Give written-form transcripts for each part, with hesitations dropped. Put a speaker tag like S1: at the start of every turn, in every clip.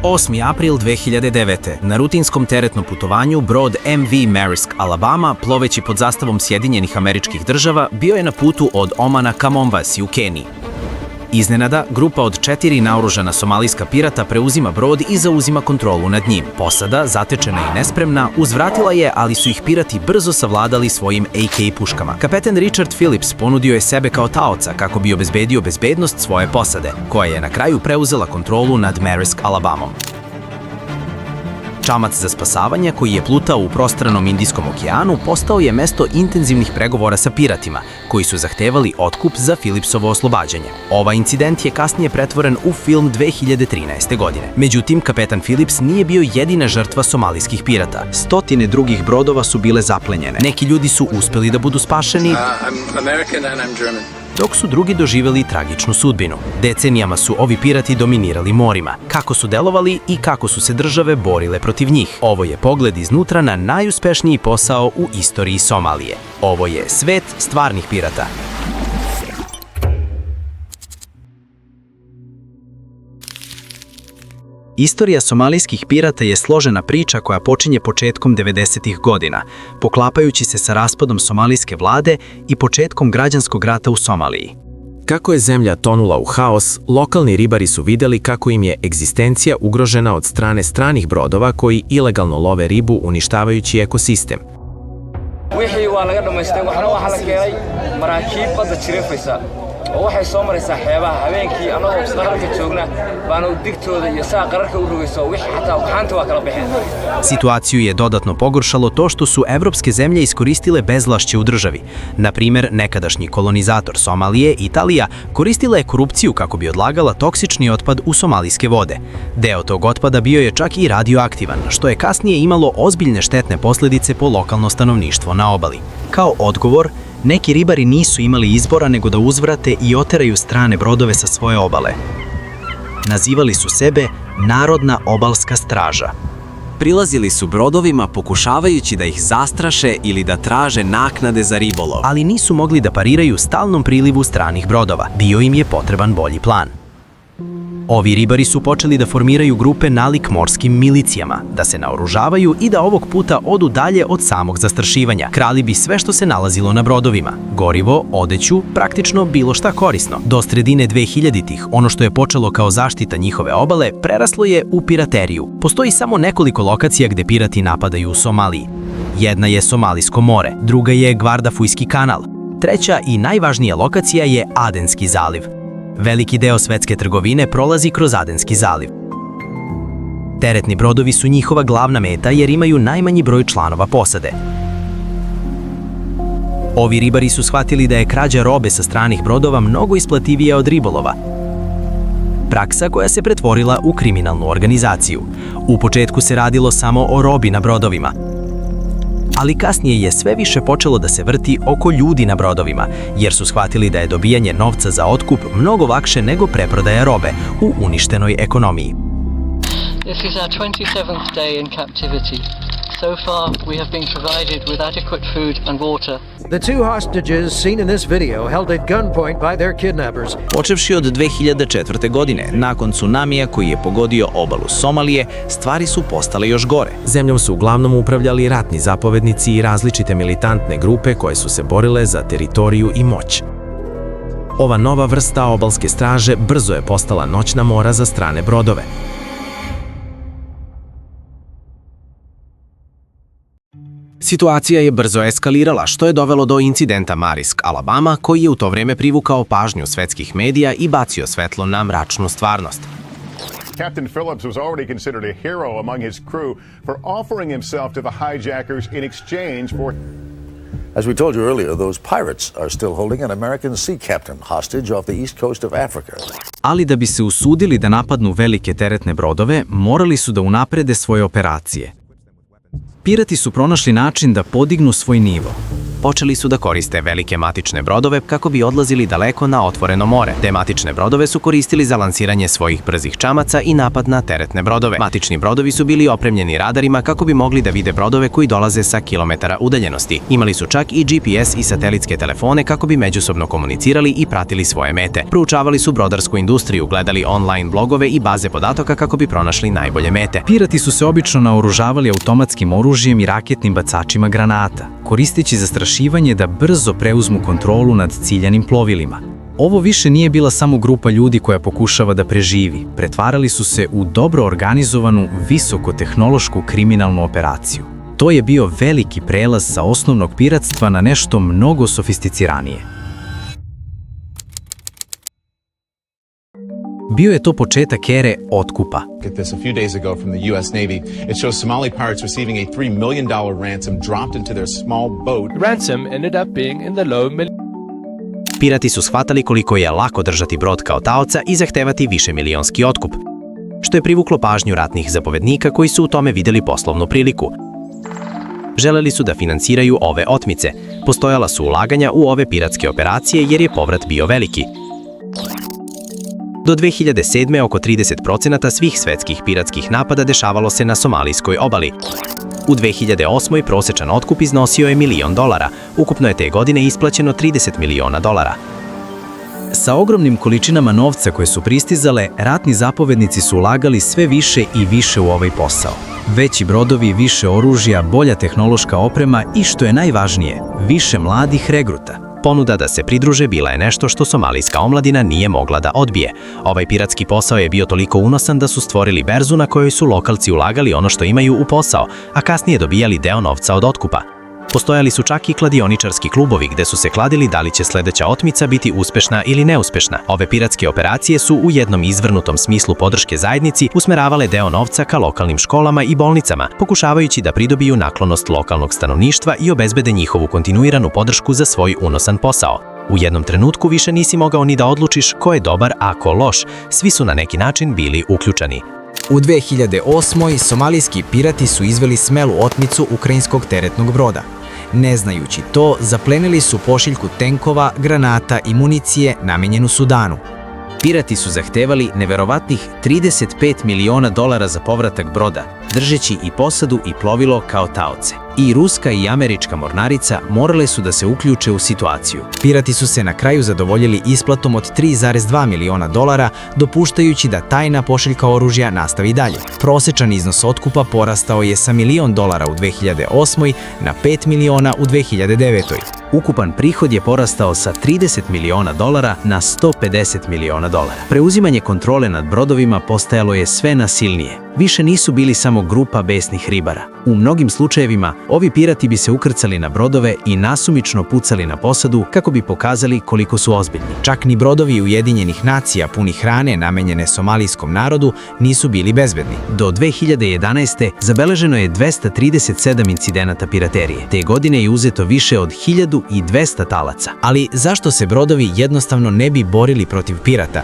S1: 8. april 2009. Na rutinskom teretnom putovanju brod MV Maersk Alabama, ploveći pod zastavom Sjedinjenih Američkih Država, bio je na putu od Omana ka Mombasi u Keniji. Iznenada, grupa od 4 naoružana somalijska pirata preuzima brod i zauzima kontrolu nad njim. Posada, zatečena i nespremna, uzvratila je, ali su ih pirati brzo savladali svojim AK puškama. Kapetan Richard Phillips ponudio je sebe kao taoca kako bi obezbedio bezbednost svoje posade, koja je na kraju preuzela kontrolu nad Maersk Alabamom. Čamac za spasavanje, koji je plutao u prostranom Indijskom okeanu, postao je mesto intenzivnih pregovora sa piratima, koji su zahtevali otkup za Phillipsovo oslobađanje. Ovaj incident je kasnije pretvoren u film 2013. godine. Međutim, kapetan Phillips nije bio jedina žrtva somalijskih pirata. Stotine drugih brodova su bile zaplenjene. Neki ljudi su uspeli da budu spašeni, dok su drugi doživeli tragičnu sudbinu. Decenijama su ovi pirati dominirali morima. Kako su delovali i kako su se države borile protiv njih. Ovo je pogled iznutra na najuspešniji posao u istoriji Somalije. Ovo je svet stvarnih pirata. Istorija somalijskih pirata je složena priča koja počinje početkom 90-ih godina, poklapajući se sa raspadom somalijske vlade i početkom građanskog rata u Somaliji.
S2: Kako je zemlja tonula u haos, lokalni ribari su videli kako im je egzistencija ugrožena od strane stranih brodova koji ilegalno love ribu uništavajući ekosistem.
S3: waxay soo maraysaa xeebaha habeenkii anagoo qararka joogna baana u digtooda iyo saa qararka u rogayso wixii xataa waxaanta waa kala baxeen.
S1: Situaciju je dodatno pogoršalo to što su evropske zemlje iskoristile bezvlašće u državi. Na primjer, nekadašnji kolonizator Somalije, Italija, koristila je korupciju kako bi odlagala toksični otpad u somalijske vode. Deo tog otpada bio je čak i radioaktivan, što je kasnije imalo ozbiljne štetne posljedice po lokalno stanovništvo na obali. Kao odgovor, neki ribari nisu imali izbora nego da uzvrate i oteraju strane brodove sa svoje obale. Nazivali su sebe Narodna obalska straža.
S4: Prilazili su brodovima pokušavajući da ih zastraše ili da traže naknade za ribolov.
S1: Ali nisu mogli da pariraju stalnom prilivu stranih brodova. Bio im je potreban bolji plan. Ovi ribari su počeli da formiraju grupe nalik morskim milicijama, da se naoružavaju i da ovog puta odu dalje od samog zastrašivanja. Krali bi sve što se nalazilo na brodovima. Gorivo, odeću, praktično bilo šta korisno. Do sredine 2000-ih ono što je počelo kao zaštita njihove obale preraslo je u pirateriju. Postoji samo nekoliko lokacija gde pirati napadaju u Somaliji. Jedna je Somalijsko more, druga je Gvardafujski kanal. Treća i najvažnija lokacija je Adenski zaliv. Veliki deo svetske trgovine prolazi kroz Adenski zaliv. Teretni brodovi su njihova glavna meta jer imaju najmanji broj članova posade. Ovi ribari su shvatili da je krađa robe sa stranih brodova mnogo isplativija od ribolova. Praksa koja se pretvorila u kriminalnu organizaciju. U početku se radilo samo o robi na brodovima, ali kasnije je sve više počelo da se vrti oko ljudi na brodovima, jer su shvatili da je dobijanje novca za otkup mnogo lakše nego preprodaja robe u uništenoj ekonomiji.
S5: This is our 27th day in captivity. So far, we have been provided with adequate food and water.
S6: The two hostages seen in this video held at gunpoint by their kidnappers.
S1: Počevši od 2004. godine, nakon tsunamija koji je pogodio obalu Somalije, stvari su postale još gore.
S2: Zemljom su uglavnom upravljali ratni zapovednici i različite militantne grupe koje su se borile za teritoriju i moć. Ova nova vrsta obalske straže brzo je postala noćna mora za strane brodove. Situacija je brzo eskalirala, što je dovelo do incidenta Maersk Alabama, koji je u to vreme privukao pažnju svetskih medija i bacio svetlo na mračnu stvarnost.
S7: Captain Phillips was already considered a hero among his crew for offering himself to the hijackers in exchange for...
S8: As we told you earlier, those pirates are still holding an American sea captain hostage off the east coast of Africa.
S1: Ali da bi se usudili da napadnu velike teretne brodove, morali su da unaprede svoje operacije. Pirati su pronašli način da podignu svoj nivo. počeli su da koriste velike matične brodove kako bi odlazili daleko na otvoreno more. Te matične brodove su koristili za lansiranje svojih brzih čamaca i napad na teretne brodove. Matični brodovi su bili opremljeni radarima kako bi mogli da vide brodove koji dolaze sa kilometara udaljenosti. Imali su čak i GPS i satelitske telefone kako bi međusobno komunicirali i pratili svoje mete. Proučavali su brodarsku industriju, gledali online blogove i baze podataka kako bi pronašli najbolje mete.
S9: Pirati su se obično naoružavali automatskim oružjem i raketnim bacačima granata, koristeći zastrašivanje da brzo preuzmu kontrolu nad ciljanim plovilima. Ovo više nije bila samo grupa ljudi koja pokušava da preživi. Pretvarali su se u dobro organizovanu, visokotehnološku kriminalnu operaciju. To je bio veliki prelaz sa osnovnog piratstva na nešto mnogo sofisticiranije. Bio je to početak ere otkupa.
S10: At this a few days ago from the U.S. Navy, it shows Somali pirates receiving a $3 million ransom dropped into their small boat.
S11: The ransom ended up being in the low millions.
S1: Pirati su shvatali koliko je lako držati brod kao taoca i zahtevati višemilionski otkup, što je privuklo pažnju ratnih zapovednika koji su u tome videli poslovnu priliku. Želeli su da finansiraju ove otmice. Postojala su ulaganja u ove piratske operacije jer je povrat bio veliki. Do 2007. oko 30% svih svetskih piratskih napada dešavalo se na somalijskoj obali. U 2008. prosečan otkup iznosio je $1 milion. Ukupno je te godine isplaćeno $30 miliona.
S9: Sa ogromnim količinama novca koje su pristizale, ratni zapovednici su ulagali sve više i više u ovaj posao. Veći brodovi, više oružja, bolja tehnološka oprema i, što je najvažnije, više mladih regruta.
S1: Ponuda da se pridruže bila je nešto što somalijska omladina nije mogla da odbije. Ovaj piratski posao je bio toliko unosan da su stvorili berzu na kojoj su lokalci ulagali ono što imaju u posao, a kasnije dobijali deo novca od otkupa. Postojali su čak i kladioničarski klubovi gde su se kladili da li će sledeća otmica biti uspešna ili neuspešna. Ove piratske operacije su u jednom izvrnutom smislu podrške zajednici usmeravale deo novca ka lokalnim školama i bolnicama, pokušavajući da pridobiju naklonost lokalnog stanovništva i obezbede njihovu kontinuiranu podršku za svoj unosan posao. U jednom trenutku više nisi mogao ni da odlučiš ko je dobar, a ko loš. Svi su na neki način bili uključeni.
S12: U 2008. somalijski pirati su izveli smelu otmicu ukrajinskog teretnog broda. Ne znajući to, zaplenili su pošiljku tenkova, granata i municije namenjenu Sudanu. Pirati su zahtevali neverovatnih $35 miliona za povratak broda, držeći i posadu i plovilo kao taoce. I ruska i američka mornarica morale su da se uključe u situaciju. Pirati su se na kraju zadovoljili isplatom od $3,2 miliona, dopuštajući da tajna pošiljka oružja nastavi dalje. Prosečan iznos otkupa porastao je sa $1 milion u 2008. na $5 miliona u 2009. Ukupan prihod je porastao sa $30 miliona na $150 miliona. Preuzimanje kontrole nad brodovima postajalo je sve nasilnije. Više nisu bili samo grupa besnih ribara. U mnogim slučajevima, ovi pirati bi se ukrcali na brodove i nasumično pucali na posadu kako bi pokazali koliko su ozbiljni. Čak ni brodovi Ujedinjenih nacija puni hrane namenjene somalijskom narodu nisu bili bezbedni. Do 2011. zabeleženo je 237 incidenata piraterije. Te godine je uzeto više od 1200 talaca. Ali zašto se brodovi jednostavno ne bi borili protiv pirata?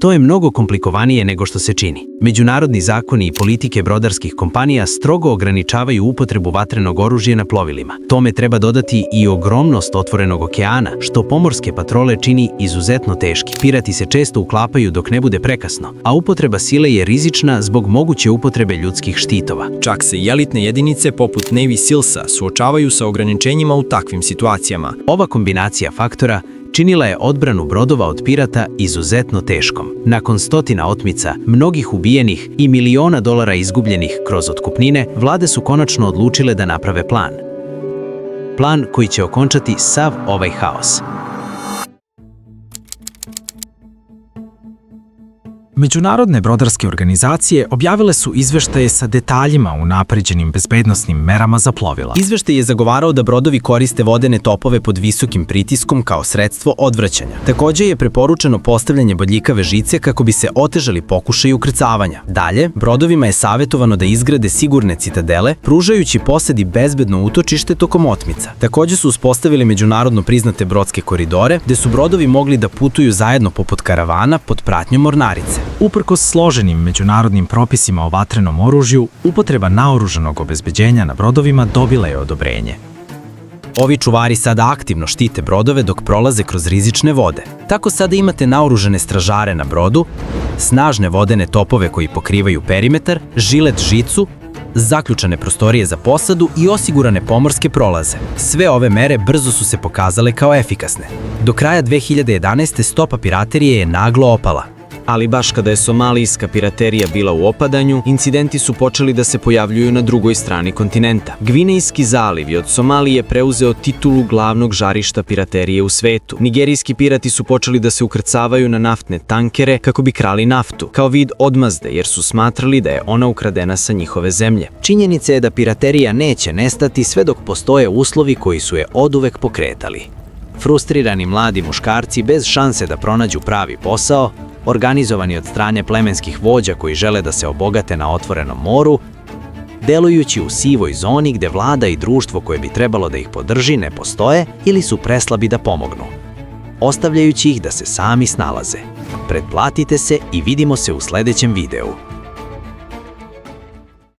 S12: To je mnogo komplikovanije nego što se čini. Međunarodni zakoni i politike brodarskih kompanija strogo ograničavaju upotrebu vatrenog oružja na plovilima. Tome treba dodati i ogromnost otvorenog okeana, što pomorske patrole čini izuzetno teški. Pirati se često uklapaju dok ne bude prekasno, a upotreba sile je rizična zbog moguće upotrebe ljudskih štitova.
S13: Čak se i elitne jedinice poput Navy Sealsa suočavaju sa ograničenjima u takvim situacijama.
S1: Ova kombinacija faktora činila je odbranu brodova od pirata izuzetno teškom. Nakon stotina otmica, mnogih ubijenih i $1 miliona izgubljenih kroz otkupnine, vlade su konačno odlučile da naprave plan. Plan koji će okončati sav ovaj haos.
S9: Međunarodne brodarske organizacije objavile su izveštaje sa detaljima u napređenim bezbednosnim merama za plovila.
S1: Izveštaj je zagovarao da brodovi koriste vodene topove pod visokim pritiskom kao sredstvo odvraćanja. Takođe je preporučeno postavljanje bodljikave žice kako bi se otežali pokušaji ukrcavanja. Dalje, brodovima je savetovano da izgrade sigurne citadele, pružajući posedi bezbedno utočište tokom otmica. Takođe su uspostavili međunarodno priznate brodske koridore, gde su brodovi mogli da putuju zajedno poput karavana pod pratnjom mornarice.
S9: Uprkos složenim međunarodnim propisima o vatrenom oružju, upotreba naoružanog obezbeđenja na brodovima dobila je odobrenje.
S1: Ovi čuvari sada aktivno štite brodove dok prolaze kroz rizične vode. Tako sada imate naoružane stražare na brodu, snažne vodene topove koji pokrivaju perimetar, žilet žicu, zaključane prostorije za posadu i osigurane pomorske prolaze. Sve ove mere brzo su se pokazale kao efikasne. Do kraja 2011. stopa piraterije je naglo opala.
S13: Ali baš kada je somalijska piraterija bila u opadanju, incidenti su počeli da se pojavljuju na drugoj strani kontinenta. Gvinejski zaliv je od Somalije preuzeo titulu glavnog žarišta piraterije u svetu. Nigerijski pirati su počeli da se ukrcavaju na naftne tankere kako bi krali naftu, kao vid odmazde jer su smatrali da je ona ukradena sa njihove zemlje.
S12: Činjenica je da piraterija neće nestati sve dok postoje uslovi koji su je oduvek pokretali. Frustrirani mladi muškarci bez šanse da pronađu pravi posao, organizovani od strane plemenskih vođa koji žele da se obogate na otvorenom moru, delujući u sivoj zoni gde vlada i društvo koje bi trebalo da ih podrži ne postoje ili su preslabi da pomognu, ostavljajući ih da se sami snalaze. Pretplatite se i vidimo se u sledećem videu.